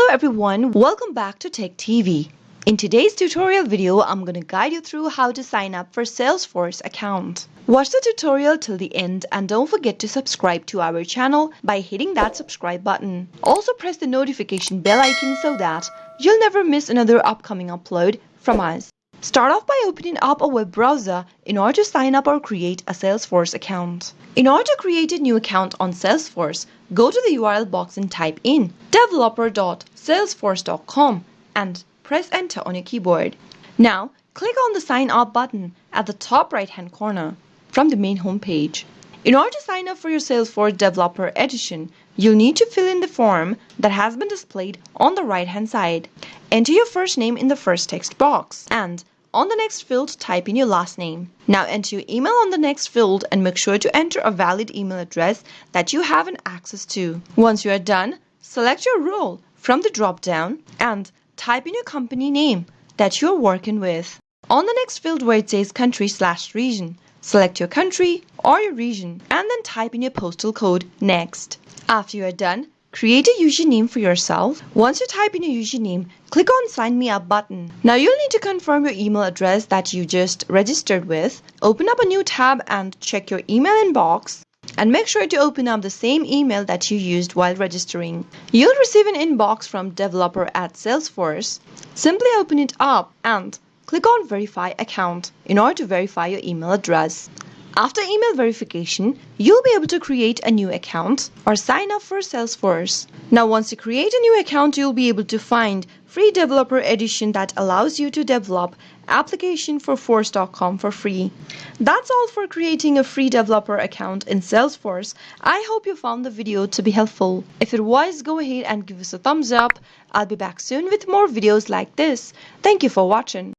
Hello everyone, welcome back to Tech TV. In today's tutorial video, I'm going to guide you through how to sign up for Salesforce account. Watch the tutorial till the end and don't forget to subscribe to our channel by hitting that subscribe button. Also press the notification bell icon so that you'll never miss another upcoming upload from us. Start off by opening up a web browser in order to sign up or create a Salesforce account. In order to create a new account on Salesforce, go to the URL box and type in developer.salesforce.com and press enter on your keyboard. Now, click on the sign up button at the top right hand corner from the main home page. In order to sign up for your Salesforce Developer Edition, you'll need to fill in the form that has been displayed on the right hand side. Enter your first name in the first text box and on the next field type in your last name. Now enter your email on the next field and make sure to enter a valid email address that you have access to. Once you are done, select your role from the drop down and type in your company name that you are working with. On the next field where it says country/region, select your country or your region and then type in your postal code next. After you are done, create a username for yourself. Once you type in your username, click on Sign Me Up button. Now you'll need to confirm your email address that you just registered with. Open up a new tab and check your email inbox. And make sure to open up the same email that you used while registering. You'll receive an inbox from developer@Salesforce. Simply open it up and click on Verify Account in order to verify your email address. After email verification, you'll be able to create a new account or sign up for Salesforce. Now once you create a new account, you'll be able to find free developer edition that allows you to develop application for Force.com for free. That's all for creating a free developer account in Salesforce. I hope you found the video to be helpful. If it was, go ahead and give us a thumbs up. I'll be back soon with more videos like this. Thank you for watching.